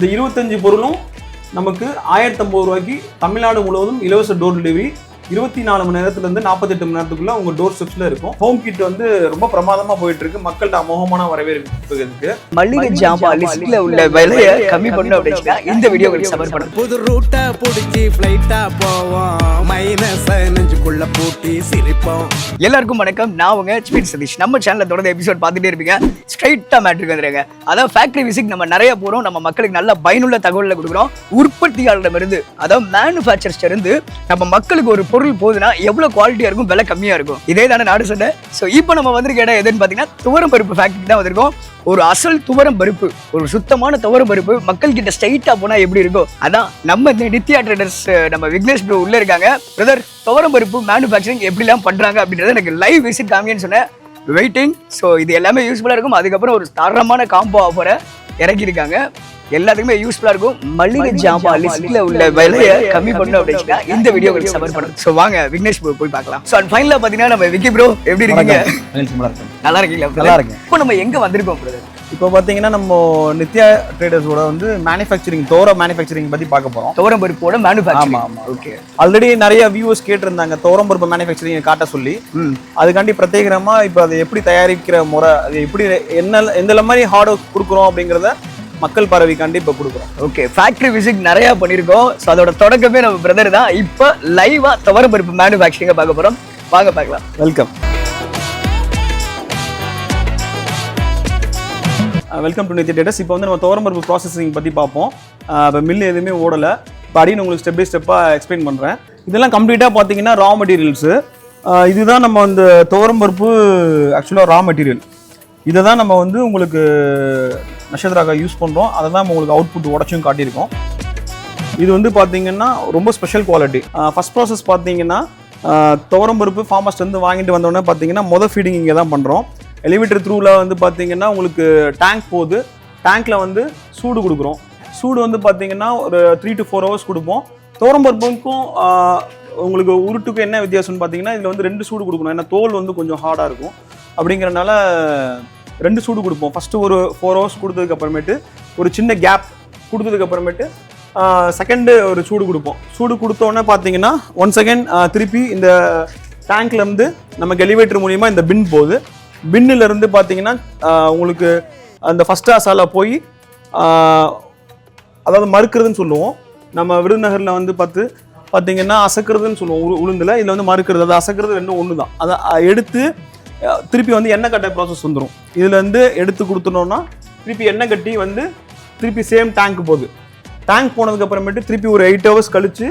இந்த 25 பொருளும் நமக்கு 1050 ரூபாய்க்கு தமிழ்நாடு முழுவதும் இலவச டோர் டெலிவரி 24 மணி நேரத்துலேருந்து 48 மணி நேரத்துக்குள்ள உங்க டோர் ஸ்டெப்ஸ்ல இருக்கும். ஹோம் கிட் வந்து ரொம்ப பிரமாதமா போயிட்டு இருக்கு. மக்கள்கிட்ட அமோகமான வரவேற்பு இருக்கு. மளிகை ஜாமான் லிஸ்ட்ல உள்ள விலையை கம்மி பண்ணணும் அப்படின்னா இந்த வீடியோ உங்களுக்கு சப்போர்ட் பண்ணுங்க. புது ரூட்டா புடிச்சி ஃளைட்டா போவோம், மைனஸ் நெஞ்சுக்குள்ள பூட்டி சிரிப்போம். எல்லாருக்கும் வணக்கம், நான் உங்க ஸ்பீட் சதீஷ். நம்ம சேனல்ல தொடர்ந்து எபிசோட் பார்த்துட்டே இருப்பீங்க. ஸ்ட்ரைட்டா மேட்ருக்கு வந்துருங்க. அதாவது ஃபேக்டரி விசிட் நம்ம நிறைய போறோம், நம்ம மக்களுக்கு நல்ல பயனுள்ள தகவல்களை கொடுக்குறோம். உற்பத்தியாளரிடமிருந்து அதாவது மேனுஃபேக்சர்ஸ்ல இருந்து நம்ம மக்களுக்கு ஒரு பொருள் போகுதுன்னா எவ்வளவு குவாலிட்டியா இருக்கும், விலை கம்மியா இருக்கும். இதே தானே நாடு சண்டை. ஸோ இப்போ நம்ம வந்திருக்க இடம் எதுன்னு பார்த்தீங்கன்னா துவரம் பருப்பு ஃபேக்டரி தான் வந்திருக்கோம். ஒரு அசல் துவரம் பருப்பு, ஒரு சுத்தமான துவரம் பருப்பு மக்கள் கிட்ட ஸ்ட்ரைட்டா போனா எப்படி இருக்கும், அதான் நம்ம இந்த நித்யா ட்ரேடர்ஸ் நம்ம விக்னேஷ் ப்ரோ உள்ள இருக்காங்க. பிரதர், துவரம் பருப்பு மேனுஃபேக்சரிங் எப்படிலாம் பண்றாங்க அப்படின்றத எனக்கு லைவ் விசிட் காமின்னு சொன்னேன். வெயிட்டிங். ஸோ இது எல்லாமே யூஸ்ஃபுல்லா இருக்கும். அதுக்கப்புறம் ஒரு தரமான காம்போ ஆஃபரை இறக்கியிருக்காங்க, எல்லாத்துக்குமே யூஸ்ஃபுல்லா இருக்கும். மளிகை ஜாமான் லிஸ்ட்ல உள்ள விலையை கம்மி பண்ணணும் அப்படின்னா இந்த வீடியோ உங்களுக்கு சப்போர்ட் பண்ணுங்க. ஸோ வாங்க விக்னேஷ் ப்ரோ போய் பார்க்கலாம். ஸோ அண்ட் ஃபைனலா பாத்தீங்கன்னா நம்ம விக்கி ப்ரோ எப்படி இருக்கீங்க? நல்லா இருக்கீங்களா? நல்லா இருக்கேன். இப்போ நம்ம எங்க வந்திருக்கோம் பிரதர்? இப்போ பார்த்தீங்கன்னா நம்ம நித்யா ட்ரேடர்ஸோட வந்து மேனுஃபேக்சரிங் மேனுஃபேக்சரிங் பற்றி பார்க்க போகிறோம். துவரம் பருப்போட மேனுஃபேக்சரிங். ஆமாம். ஓகே. ஆல்ரெடி நிறைய வியூவர்ஸ் கேட்டிருந்தாங்க துவரம் பருப்பு மேனுஃபேக்சரிங் காட்ட சொல்லி. அதுக்காண்டி பிரத்யேகமாக இப்போ அதை எப்படி தயாரிக்கிற முறை, அது எப்படி எந்த மாதிரி ஹார்ட் ஒர்க் கொடுக்குறோம் அப்படிங்கிறத மக்கள் பரவிக்காண்டி இப்போ கொடுக்குறோம். ஓகே, ஃபேக்டரி விசிட் நிறைய பண்ணியிருக்கோம். ஸோ அதோட தொடக்கமே நம்ம பிரதர் தான். இப்போ லைவா துவரம் பருப்பு மேனுஃபேக்சரிங்கை பார்க்க போகிறோம். வாங்க பார்க்கலாம். Welcome to Nithya traders. இப்போ வந்து நம்ம துவரம் பருப்பு ப்ராசஸிங் பற்றி பார்ப்போம். இப்போ மில் எதுவுமே ஓடலை. இப்போ அப்படின்னு உங்களுக்கு ஸ்டெப் பை ஸ்டெப்பாக எக்ஸ்பிளைன் பண்ணுறேன். இதெல்லாம் கம்ப்ளீட்டாக பார்த்தீங்கன்னா ரா மெட்டீரியல்ஸு. இதுதான் நம்ம இந்த துவரம் பருப்பு ஆக்சுவலாக ரா மெட்டீரியல். இதை தான் நம்ம வந்து உங்களுக்கு நட்சத்திராக யூஸ் பண்ணுறோம். அதை தான் உங்களுக்கு அவுட்புட் உடச்சும் காட்டியிருக்கோம். இது வந்து பார்த்தீங்கன்னா ரொம்ப ஸ்பெஷல் குவாலிட்டி. ஃபஸ்ட் ப்ராசஸ் பார்த்தீங்கன்னா துவரம் பருப்பு ஃபார்மர்ஸ்லேருந்து வாங்கிட்டு வந்தோடனே பார்த்தீங்கன்னா ஃபீடிங் இங்கே தான் பண்ணுறோம். எலிவேட்டர் த்ரூவில் வந்து பார்த்தீங்கன்னா உங்களுக்கு டேங்க் போகுது. டேங்க்கில் வந்து சூடு கொடுக்குறோம். சூடு வந்து பார்த்தீங்கன்னா ஒரு 3 to 4 hours கொடுப்போம். துவரம் பருப்புக்கும் உங்களுக்கு உருட்டுக்கும் என்ன வித்தியாசம்னு பார்த்தீங்கன்னா இதில் வந்து 2 சூடு கொடுக்கணும். ஏன்னா தோல் வந்து கொஞ்சம் ஹார்டாக இருக்கும். அப்படிங்கிறனால 2 சூடு கொடுப்போம். ஃபஸ்ட்டு ஒரு 4 hours கொடுத்ததுக்கு அப்புறமேட்டு ஒரு சின்ன கேப் கொடுத்ததுக்கு அப்புறமேட்டு செகண்டு ஒரு சூடு கொடுப்போம். சூடு கொடுத்தோன்னே பார்த்தீங்கன்னா ஒன்ஸ் அகேன் திருப்பி இந்த டேங்க்லேருந்து நமக்கு எலிவேட்டர் மூலிமா இந்த பின் போகுது. பின்னிலேருந்து பார்த்தீங்கன்னா உங்களுக்கு அந்த ஃபஸ்ட் ஆசால போய் அதாவது மறுக்கிறதுன்னு சொல்லுவோம். நம்ம விருதுநகரில் வந்து பார்த்தீங்கன்னா அசைக்கிறதுன்னு சொல்லுவோம் உளுந்தில். இதில் வந்து மறுக்கிறது, அது அசைக்கிறது ரெண்டும் ஒன்று தான். அதை எடுத்து திருப்பி வந்து எண்ணெய் கட்ட ப்ராசஸ் வந்துடும். இதுலேருந்து எடுத்து கொடுத்துட்டோம்னா திருப்பி எண்ணெய் கட்டி வந்து திருப்பி சேம் டேங்க் போகுது. டேங்க் போனதுக்கப்புறமேட்டு திருப்பி ஒரு 8 hours கழித்து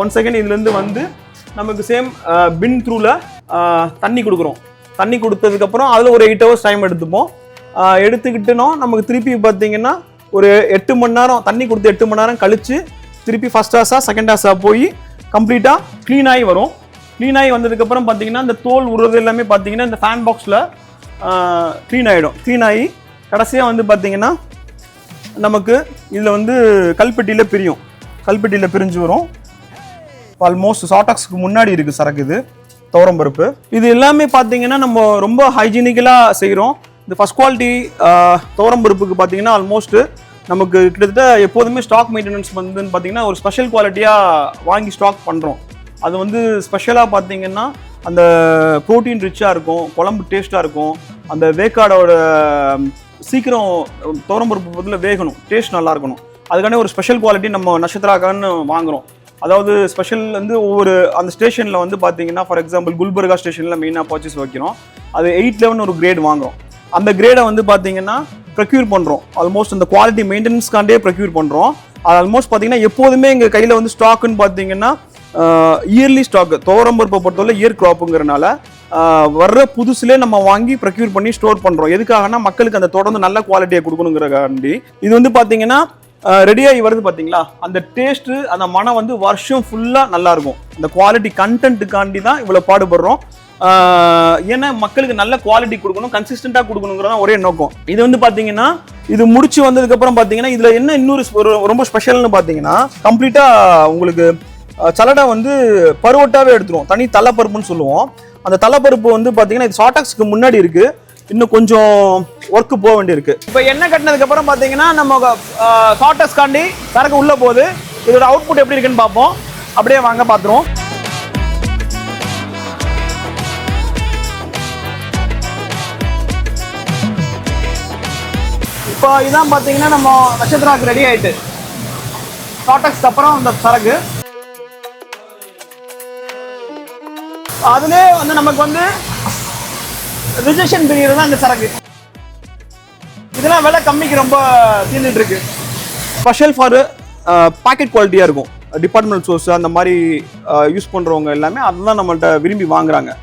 ஒன்ஸ் அகேன் இதுலேருந்து வந்து நமக்கு சேம் பின் த்ரூவில் தண்ணி கொடுக்குறோம். தண்ணி கொடுத்ததுக்கப்புறம் அதில் ஒரு 8 hours டைம் எடுத்துப்போம். எடுத்துக்கிட்டோன்னா நமக்கு திருப்பி பார்த்தீங்கன்னா ஒரு 8 மணி நேரம் தண்ணி கொடுத்து 8 மணி நேரம் கழித்து திருப்பி ஃபஸ்ட் ஆஸா செகண்ட் ஆஸா போய் கம்ப்ளீட்டாக க்ளீன் ஆகி வரும். க்ளீன் ஆகி வந்ததுக்கப்புறம் பார்த்தீங்கன்னா இந்த தோல் உருறது எல்லாமே பார்த்தீங்கன்னா இந்த ஃபேன் பாக்ஸில் க்ளீன் ஆகிடும். க்ளீன் ஆகி கடைசியாக வந்து பார்த்தீங்கன்னா நமக்கு இதில் வந்து கல்பெட்டியில் பிரியும். கல்பெட்டியில் பிரிஞ்சு வரும். ஆல்மோஸ்ட் சாட்டாக்ஸுக்கு முன்னாடி இருக்குது சரக்கு இது துவரம் பருப்பு. இது எல்லாமே பார்த்தீங்கன்னா நம்ம ரொம்ப ஹைஜீனிக்கலாக செய்கிறோம். இந்த ஃபஸ்ட் குவாலிட்டி துவரம் பருப்புக்கு பார்த்தீங்கன்னா ஆல்மோஸ்ட் நமக்கு கிட்டத்தட்ட எப்போதுமே ஸ்டாக் மெயின்டெனன்ஸ் வந்துன்னு பார்த்தீங்கன்னா ஒரு ஸ்பெஷல் குவாலிட்டியாக வாங்கி ஸ்டாக் பண்ணுறோம். அது வந்து ஸ்பெஷலாக பார்த்தீங்கன்னா அந்த ப்ரோட்டீன் ரிச்சாக இருக்கும், குழம்பு டேஸ்ட்டாக இருக்கும், அந்த வேக்காடோட சீக்கிரம் துவரம் பருப்பு பதில் வேகணும், டேஸ்ட் நல்லா இருக்கணும். அதுக்கான ஒரு ஸ்பெஷல் குவாலிட்டி நம்ம நட்சத்திராக்கான்னு வாங்குகிறோம். அதாவது ஸ்பெஷல் வந்து ஒவ்வொரு அந்த ஸ்டேஷனில் வந்து பார்த்தீங்கன்னா ஃபார் எக்ஸாம்பிள் குல்பர்கா ஸ்டேஷனில் மெயினாக பர்ச்சேஸ் வைக்கிறோம். அது 811 ஒரு கிரேட் வாங்குகிறோம். அந்த கிரேடை வந்து பார்த்தீங்கன்னா ப்ரொக்யூர் பண்ணுறோம். ஆல்மோஸ்ட் அந்த குவாலிட்டி மெயின்டெனன்ஸ்காண்டே ப்ரொக்யூர் பண்ணுறோம். அது ஆல்மோஸ்ட் பார்த்தீங்கன்னா எப்போதுமே எங்கள் கையில் வந்து ஸ்டாக்குன்னு பார்த்தீங்கன்னா இயர்லி ஸ்டாக்கு. துவரம் பருப்பை பொறுத்தவரை இயர் க்ராப்புங்கிறனால வர்ற புதுசுலேயே நம்ம வாங்கி ப்ரொக்யூர் பண்ணி ஸ்டோர் பண்ணுறோம். எதுக்காகனா மக்களுக்கு அந்த தொடர்ந்து நல்ல குவாலிட்டியை கொடுக்கணுங்கிறக்காண்டி. இது வந்து பார்த்தீங்கன்னா ரெடியாகி வருது பார்த்தீங்களா, அந்த டேஸ்ட்டு அந்த மனம் வந்து வருஷம் ஃபுல்லாக நல்லாயிருக்கும். அந்த குவாலிட்டி கண்டென்ட்டுக்காண்டி தான் இவ்வளோ பாடுபடுறோம். ஏன்னா மக்களுக்கு நல்ல குவாலிட்டி கொடுக்கணும், கன்சிஸ்டண்டாக கொடுக்கணுங்கிறதான் ஒரே நோக்கம். இது வந்து பார்த்தீங்கன்னா இது முடிச்சு வந்ததுக்கப்புறம் பார்த்தீங்கன்னா இதில் என்ன இன்னொரு ரொம்ப ஸ்பெஷல்னு பார்த்தீங்கன்னா கம்ப்ளீட்டாக உங்களுக்கு சலடா வந்து பருவட்டாவே எடுத்துருவோம். தனி தலைப்பருப்புன்னு சொல்லுவோம். அந்த தலைப்பருப்பு வந்து பார்த்தீங்கன்னா இது சாட்டாக்ஸுக்கு முன்னாடி இருக்குது. இன்னும் கொஞ்சம் ஒர்க்கு போக வேண்டியிருக்கு. இப்போ எண்ணெய் கட்டினதுக்கு அப்புறம் பார்த்தீங்கன்னா நம்ம ஷார்டஸ்ட் காண்டி சரக்கு உள்ள போகுது. இதோட அவுட்புட் எப்படி இருக்குன்னு பார்ப்போம். அப்படியே வாங்க பார்த்துருவோம். இப்போ இதான் பார்த்தீங்கன்னா நம்ம நட்சத்திராவுக்கு ரெடி ஆயிட்டு ஷார்டஸ்க்கு அப்புறம் இந்த சரக்கு அதுலேயே வந்து நமக்கு வந்து ரிஜெக்ஷன் பீரியட் தான் இந்த சரக்கு. இதெல்லாம் விலை கம்மிக்கு ரொம்ப தீர்ந்துட்டு இருக்கு. ஸ்பெஷல் ஃபார் பாக்கெட் குவாலிட்டியாக இருக்கும். டிபார்ட்மெண்ட் ஸ்டோர்ஸ் அந்த மாதிரி யூஸ் பண்ணுறவங்க எல்லாமே அதுதான் நம்மள்ட்ட விரும்பி வாங்குறாங்க.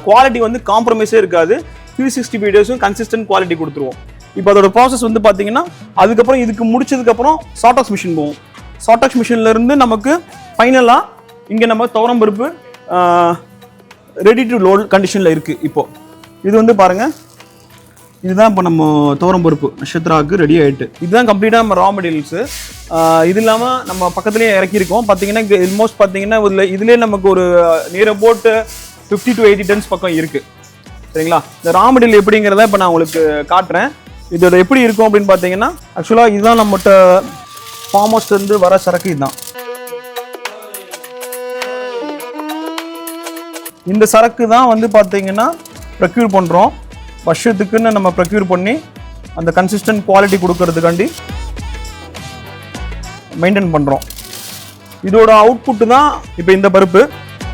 குவாலிட்டி வந்து காம்ப்ரமைஸே இருக்காது. 360 வீடியோஸும் கன்சிஸ்டன்ட் குவாலிட்டி கொடுத்துருவோம். இப்போ அதோட ப்ராசஸ் வந்து பார்த்தீங்கன்னா அதுக்கப்புறம் இதுக்கு முடிச்சதுக்கப்புறம் ஷார்டாக்ஸ் மிஷின் போகும். ஷார்டாக்ஸ் மிஷின்லேருந்து நமக்கு ஃபைனலாக இங்கே நம்ம துவரம் பருப்பு ரெடி டு லோட் கண்டிஷனில் இருக்குது. இப்போது இது வந்து பாருங்கள், இதுதான் இப்போ நம்ம துவரம் பருப்பு நட்சத்திராவுக்கு ரெடி ஆகிட்டு. இதுதான் கம்ப்ளீட்டாக நம்ம ரா மெட்டீரியல்ஸு. இது இல்லாமல் நம்ம பக்கத்துலேயே இறக்கியிருக்கோம். பார்த்தீங்கன்னா ஆல்மோஸ்ட் பார்த்தீங்கன்னா இதுலேயே நமக்கு ஒரு நியர் அபவுட் 50 to 80 டன்ஸ் பக்கம் இருக்குது. சரிங்களா? இந்த ரா மெட்டீரியல் எப்படிங்கிறத இப்போ நான் உங்களுக்கு காட்டுறேன். இதோட எப்படி இருக்கும் அப்படின்னு பார்த்தீங்கன்னா ஆக்சுவலாக இதுதான் நம்மகிட்ட ஃபார்ம் ஹவுஸ்லேருந்து வர சரக்கு. இதுதான் இந்த சரக்கு தான் வந்து பார்த்தீங்கன்னா ப்ரொக்யூர் பண்ணுறோம். வருஷத்துக்குன்னு நம்ம ப்ரொக்யூர் பண்ணி அந்த கன்சிஸ்டன்ட் குவாலிட்டி கொடுக்கறதுக்காண்டி மெயின்டைன் பண்ணுறோம். இதோட அவுட்புட்டு தான் இப்போ இந்த பருப்பு.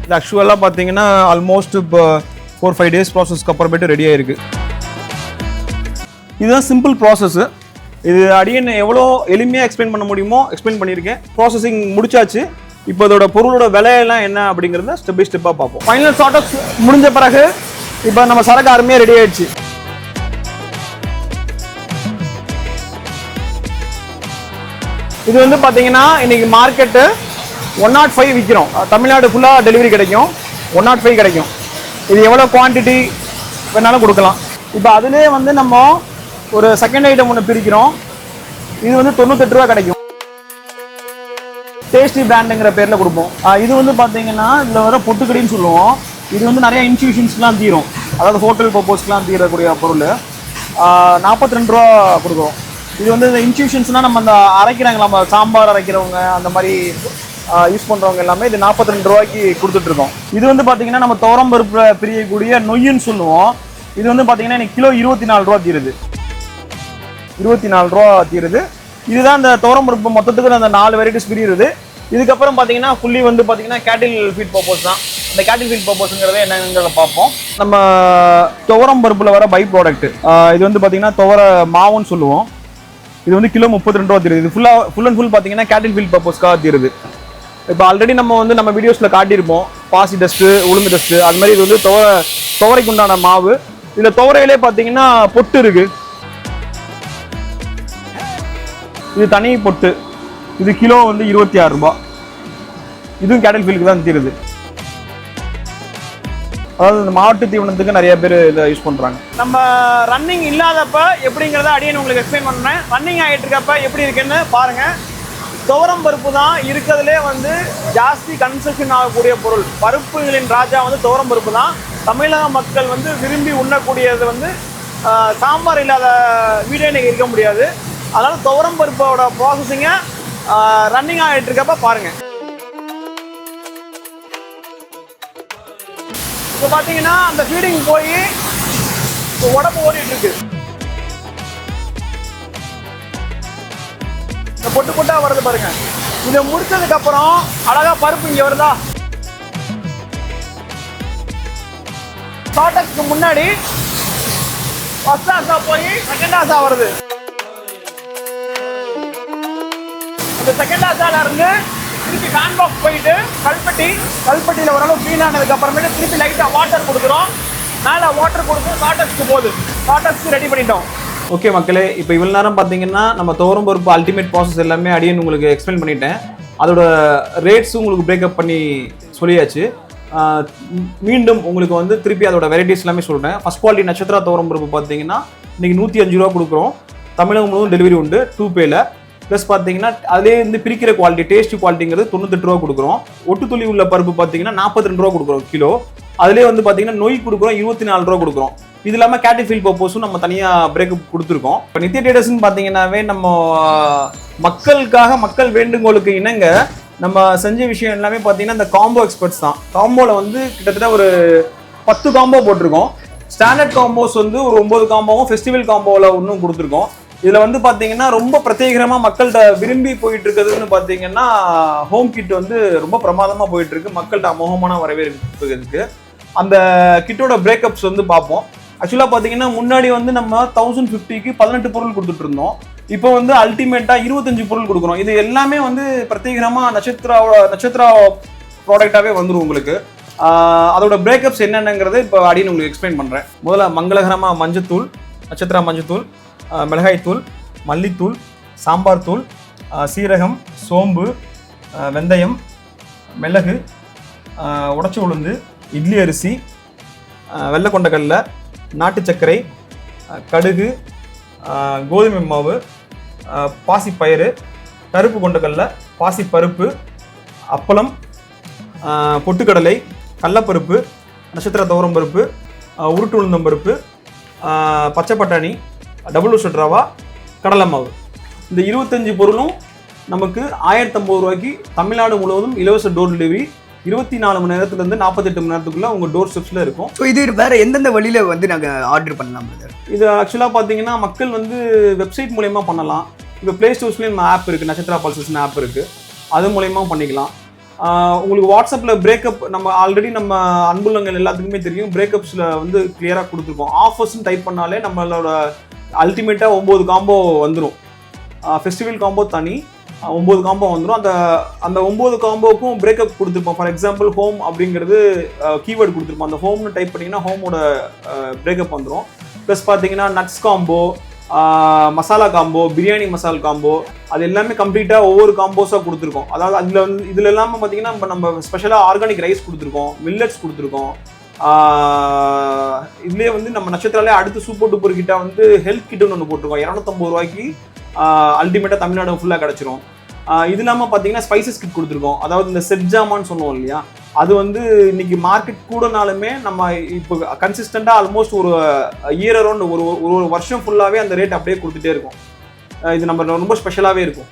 இது ஆக்சுவலாக பார்த்தீங்கன்னா ஆல்மோஸ்ட் இப்போ 4-5 டேஸ் ப்ராசஸ்க்கு அப்புறமேட்டு ரெடி ஆகிருக்கு. இதுதான் சிம்பிள் ப்ராசஸ்ஸு. இது அடியன் எவ்வளோ எளிமையாக எக்ஸ்பிளைன் பண்ண முடியுமோ எக்ஸ்பிளைன் பண்ணியிருக்கேன். ப்ராசஸிங் முடிச்சாச்சு. இப்போ இதோட பொருளோட விலையெல்லாம் என்ன அப்படிங்கிறத ஸ்டெப் பை ஸ்டெப்பாக பார்ப்போம். ஃபைனல் ஷார்டாக்ஸ் முடிஞ்ச பிறகு இப்போ நம்ம சரக்கு அருமையாக ரெடி ஆயிடுச்சு. இது வந்து பார்த்தீங்கன்னா இன்னைக்கு மார்க்கெட்டு 105 விற்கிறோம். தமிழ்நாடு ஃபுல்லாக டெலிவரி கிடைக்கும். 105 கிடைக்கும். இது எவ்வளோ குவான்டிட்டி வேணாலும் கொடுக்கலாம். இப்போ அதுலேயே வந்து நம்ம ஒரு செகண்ட் ஐட்டம் ஒன்று பிரிக்கிறோம். இது வந்து 98 ரூபா கிடைக்கும். டேஸ்டி பிராண்டுங்கிற பேரில் கொடுப்போம். இது வந்து பார்த்தீங்கன்னா இதில் வர பொட்டுக்கடின்னு சொல்லுவோம். இது வந்து நிறைய இன்ஸ்டியூஷன்ஸ்லாம் தீரும். அதாவது ஹோட்டல் பர்பஸ்லாம் தீரக்கூடிய பொருள் 42 ரூபா கொடுக்குறோம். இது வந்து இந்த இன்ஸ்டியூஷன்ஸ்னால் நம்ம அந்த அரைக்கிறாங்க, நம்ம சாம்பார் அரைக்கிறவங்க அந்த மாதிரி யூஸ் பண்ணுறவங்க எல்லாமே இது 42 ரூபாய்க்கு கொடுத்துட்ருக்கோம். இது வந்து பார்த்தீங்கன்னா நம்ம துவரம் பருப்பு பிரியக்கூடிய நொய்யுன்னு சொல்லுவோம். இது வந்து பார்த்தீங்கன்னா இன்னைக்கு கிலோ 24 ரூபா தீருது. 24 ரூபா தீருது. இதுதான் இந்த துவரம் பருப்பு மொத்தத்துக்கு அந்த 4 வெரைட்டிஸ் பிரியுது. இதுக்கப்புறம் பார்த்தீங்கன்னா ஃபுல்லி வந்து பார்த்தீங்கன்னா கேட்டில் ஃபீட் பர்பஸ் தான். இந்த கேட்டில் ஃபீட் பர்பஸ்ங்கிறத என்னங்கிறத பார்ப்போம். நம்ம துவரம் பருப்பில் வர பை ப்ராடக்ட் இது வந்து பார்த்தீங்கன்னா துவர மாவுன்னு சொல்லுவோம். இது வந்து கிலோ 32 ரூபா தீருது. இது ஃபுல் அண்ட் ஃபுல் பார்த்தீங்கன்னா கேட்டில் ஃபீட் பர்பஸ்க்காக தீருது. இப்போ ஆல்ரெடி நம்ம வீடியோஸில் காட்டியிருப்போம் பாசி டஸ்ட்டு, உளுந்து டஸ்ட்டு, அது மாதிரி இது வந்து துவரைக்கு உண்டான மாவு. இதில் துவரையிலே பார்த்தீங்கன்னா பொட்டு இருக்குது. இது தனி பொட்டு. இது கிலோ வந்து 26 ரூபா. இதுவும் கேட்டல் ஃபீல்டுக்கு தான் தீருது. அதாவது இந்த மாட்டு தீவனத்துக்கு நிறைய பேர் இதை யூஸ் பண்ணுறாங்க. நம்ம ரன்னிங் இல்லாதப்ப எப்படிங்கிறத அடியேன்னு உங்களுக்கு எக்ஸ்பிளைன் பண்ணுறேன். ரன்னிங் ஆகிட்டு இருக்கப்ப எப்படி இருக்குன்னு பாருங்கள். துவரம் பருப்பு தான் இருக்கிறதுலே வந்து ஜாஸ்தி கன்சப்ஷன் ஆகக்கூடிய பொருள். பருப்புகளின் ராஜா வந்து துவரம் பருப்பு தான். தமிழக மக்கள் வந்து விரும்பி உண்ணக்கூடியது வந்து சாம்பார் இல்லாத வீடே இன்னைக்கு இருக்க முடியாது. அதனால் துவரம் பருப்போட ப்ராசஸிங்கை ரன்னிங் ஆகிட்டு இருக்கப்ப பாருங்கள். இப்போ பார்த்தீங்கன்னா அந்த ஃபீடிங் போய் உடம்பு ஓடிட்டு இருக்கு. இந்த பொட்டு பொட்டா வருது பாருங்க. இதை முடிச்சதுக்கு அப்புறம் அழகா பருப்பு இங்க வருதா. ஷார்டக்ஸ்க்கு முன்னாடி ஃபர்ஸ்ட் ஆசா போய் செகண்ட் ஆசா வருது. அந்த செகண்ட் ஆசால இருந்து திருப்பி ஹேண்ட் பாக்ஸ் போயிட்டு கல்பட்டியில் ஓரளவு க்ளீன் ஆனதுக்கு அப்புறமேட்டு திருப்பி லைட்டாக வாட்டர் கொடுக்குறோம். மேலே வாட்டர் கொடுத்து ஷார்டக்ஸ்க்கு போகுது. ஷார்டக்ஸ்க்கு ரெடி பண்ணிட்டோம். ஓகே மக்களே, இப்போ இவ்வளோ நேரம் பார்த்தீங்கன்னா நம்ம துவரம் பருப்பு அல்டிமேட் ப்ராசஸ் எல்லாமே அடியேன்னு உங்களுக்கு எக்ஸ்பிளைன் பண்ணிட்டேன். அதோட ரேட்ஸும் உங்களுக்கு பிரேக்கப் பண்ணி சொல்லியாச்சு. மீண்டும் உங்களுக்கு வந்து திருப்பி அதோட வெரைட்டிஸ் எல்லாமே சொல்கிறேன். ஃபர்ஸ்ட் குவாலிட்டி நட்சத்திரா துவரம் பருப்பு பார்த்தீங்கன்னா இன்றைக்கி 105 ரூபா கொடுக்குறோம். தமிழகம் முழுவதும் டெலிவரி உண்டு 2 பேல. ப்ளஸ் பார்த்தீங்கன்னா அதே வந்து பிரிக்கிற குவாலிட்டி டேஸ்ட் குவாலிட்டிங்கிறது 98 ரூபா கொடுக்குறோம். ஒட்டுத்துளி உள்ள பருப்பு பார்த்தீங்கன்னா 42 ரூபா கொடுக்குறோம் கிலோ. அதுலேயே வந்து பார்த்தீங்கன்னா நொய் கொடுக்குறோம், 24 ரூபா கொடுக்குறோம். இது இல்லாமல் கேட்டிஃபீல் பர்பஸும் நம்ம தனியாக பிரேக்கப் கொடுத்துருக்கோம். இப்போ நித்யா ட்ரேடர்ஸ்ன்னு பார்த்தீங்கன்னாவே நம்ம மக்களுக்காக, மக்கள் வேண்டுகோளுக்கு இணங்க நம்ம செஞ்ச விஷயம் எல்லாமே பார்த்தீங்கன்னா இந்த காம்போ எக்ஸ்பர்ட்ஸ் தான். காம்போவில் வந்து கிட்டத்தட்ட ஒரு 10 காம்போ போட்டிருக்கோம். ஸ்டாண்டர்ட் காம்போஸ் வந்து ஒரு 9 காம்போவும் ஃபெஸ்டிவல் காம்போவில் இன்னும் கொடுத்துருக்கோம். இதில் வந்து பார்த்தீங்கன்னா ரொம்ப பிரத்யேகமாக மக்கள்கிட்ட விரும்பி போயிட்டு இருக்கிறதுன்னு பார்த்தீங்கன்னா ஹோம் கிட் வந்து ரொம்ப பிரமாதமாக போயிட்டு இருக்கு. மக்கள்கிட்ட அமோகமான வரவேற்பு இருக்கு. அந்த கிட்டோட பிரேக்கப்ஸ் வந்து பார்ப்போம். ஆக்சுவலாக பார்த்தீங்கன்னா முன்னாடி வந்து நம்ம 1050க்கு 18 பொருள் கொடுத்துட்டு இருந்தோம். இப்போ வந்து அல்டிமேட்டாக 25 பொருள் கொடுக்குறோம். இது எல்லாமே வந்து பிரத்யேகமாக நட்சத்திரா ப்ராடக்டாகவே வந்துடும் உங்களுக்கு. அதோட பிரேக்கப்ஸ் என்னென்னங்கிறது இப்போ அப்படின்னு உங்களுக்கு எக்ஸ்பிளைன் பண்ணுறேன். முதல்ல மங்களகரமாக மஞ்சத்தூள், நட்சத்திரா மஞ்சத்தூள், மிளகாய்த்தூள், மல்லித்தூள், சாம்பார் தூள், சீரகம், சோம்பு, வெந்தயம், மிளகு, உடைச்சி உளுந்து, இட்லி அரிசி, வெள்ளை கொண்டக்கடலை, நாட்டு சர்க்கரை, கடுகு, கோதுமை மாவு, பாசிப்பயிறு, கருப்பு கொண்டக்கடலை, பாசிப்பருப்பு, அப்பளம், பொட்டுக்கடலை, கடலப்பருப்பு, நட்சத்திர துவரம் பருப்பு, உருட்டு உளுந்தம்பருப்பு, பச்சை பட்டாணி, டபுள் ரோஸ்டட் ரவா, கடலை மாவு. இந்த 25 பொருளும் நமக்கு 1050 ரூபாய்க்கு தமிழ்நாடு முழுவதும் இலவச டோர் டெலிவரி 24 மணி நேரத்துலேருந்து 48 மணி நேரத்துக்குள்ள உங்கள் டோர் ஸ்டெப்ஸில் இருக்கும். ஸோ இது வேற எந்தெந்த வழியில வந்து நாங்கள் ஆர்டர் பண்ணலாம்? இது ஆக்சுவலாக பார்த்தீங்கன்னா மக்கள் வந்து வெப்சைட் மூலயமா பண்ணலாம். இப்போ ப்ளே ஸ்டோர்ஸ்லேயும் நம்ம ஆப் இருக்குது, நட்சத்திரா பல்சஸ்னு ஆப் இருக்குது, அது மூலயமா பண்ணிக்கலாம். உங்களுக்கு வாட்ஸ்அப்பில் பிரேக்கப் நம்ம ஆல்ரெடி நம்ம அன்புள்ளங்கள் எல்லாத்துக்குமே தெரியும். பிரேக்கப்ஸில் வந்து கிளியராக கொடுத்துருக்கோம். ஆஃபர்ஸ்ன்னு டைப் பண்ணாலே நம்மளோட அல்டிமேட்டாக 9 காம்போ வந்துடும். ஃபெஸ்டிவல் காம்போ தனி 9 காம்போ வந்துடும். அந்த 9 காம்போவுக்கும் பிரேக்கப் கொடுத்துருப்போம். ஃபார் எக்ஸாம்பிள் ஹோம் அப்படிங்கிறது கீவேர்டு கொடுத்துருப்போம். அந்த ஹோம்னு டைப் பண்ணிங்கன்னா ஹோமோட பிரேக்கப் வந்துடும். ப்ளஸ் பார்த்தீங்கன்னா nuts combo, masala combo, biryani மசால் காம்போ, அது எல்லாமே கம்ப்ளீட்டாக ஒவ்வொரு காம்போஸாக கொடுத்துருக்கோம். அதாவது அதில் வந்து இதில் எல்லாமே பார்த்தீங்கன்னா நம்ம ஸ்பெஷலாக ஆர்கானிக் ரைஸ் கொடுத்துருக்கோம், மில்லட்ஸ் கொடுத்துருக்கோம். இதுலேயே வந்து நம்ம நட்சத்திராலே அடுத்து சூப்பர் டூப்பர் கிட்ட வந்து ஹெல்த் கிட்டுன்னு ஒன்று போட்டிருக்கோம். 250 ரூபாய்க்கு அல்டிமேட்டாக தமிழ்நாடு ஃபுல்லாக கிடச்சிரும். இது இல்லாமல் பார்த்தீங்கன்னா ஸ்பைசஸ் கிட் கொடுத்துருக்கோம். அதாவது இந்த செட் ஜாமான்னு சொல்லுவோம் இல்லையா, அது வந்து இன்னைக்கு மார்க்கெட் கூடனாலுமே நம்ம இப்போ கன்சிஸ்டண்டாக ஆல்மோஸ்ட் ஒரு இயர் அரௌண்ட் ஒரு வருஷம் ஃபுல்லாகவே அந்த ரேட் அப்படியே கொடுத்துட்டே இருக்கும். இது நம்ம ரொம்ப ஸ்பெஷலாகவே இருக்கும்.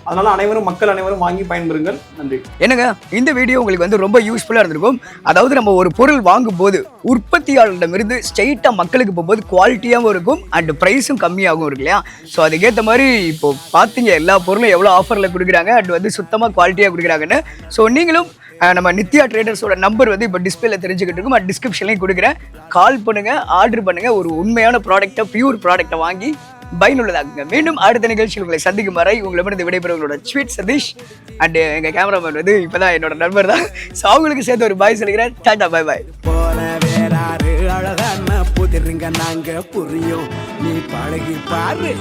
அதனால மக்கள் அனைவரும் வாங்கி பயன்பெறுங்கள். நன்றி. என்னங்க, இந்த வீடியோ உங்களுக்கு வந்து ரொம்ப யூஸ்ஃபுல்லாக இருந்திருக்கும். அதாவது நம்ம ஒரு பொருள் வாங்கும் போது உற்பத்தியாளரிடமிருந்து ஸ்ட்ரெயிட்டாக மக்களுக்கு போகும்போது குவாலிட்டியாகவும் இருக்கும் அண்ட் ப்ரைஸும் கம்மியாகவும் இருக்கு இல்லையா? ஸோ அதுக்கேற்ற மாதிரி இப்போ பார்த்தீங்க எல்லா பொருளும் எவ்வளோ ஆஃபரில் கொடுக்குறாங்க அண்ட் வந்து சுத்தமாக குவாலிட்டியாக கொடுக்குறாங்கன்னு. ஸோ நீங்களும் நம்ம நித்யா ட்ரேடர்ஸோட நம்பர் வந்து இப்போ டிஸ்பிளேல தெரிஞ்சுக்கிட்டு இருக்கும், அண்ட் டிஸ்கிரிப்ஷன்லையும் கொடுக்குறேன். கால் பண்ணுங்கள், ஆர்டர் பண்ணுங்கள், ஒரு உண்மையான ப்ராடக்ட்டை, பியூர் ப்ராடக்ட்டை வாங்கி பயனுள்ளதாகுங்க. மீண்டும் அடுத்த நிகழ்ச்சியில் உங்களை சந்திக்கும் வரை உங்களிடமிருந்து விடைபெறுவங்களோட ஸ்வீட் சதீஷ் அண்ட் எங்கள் கேமராமேன் வந்து இப்போதான் என்னோட நண்பர் தான். ஸோ அவங்களுக்கு சேர்த்து ஒரு பாய் சொல்லிக்கிறேன். Tata, bye bye. போல வேறாரு அழகான புதிருங்க நாங்க புரியும், நீ பழகி பாரு.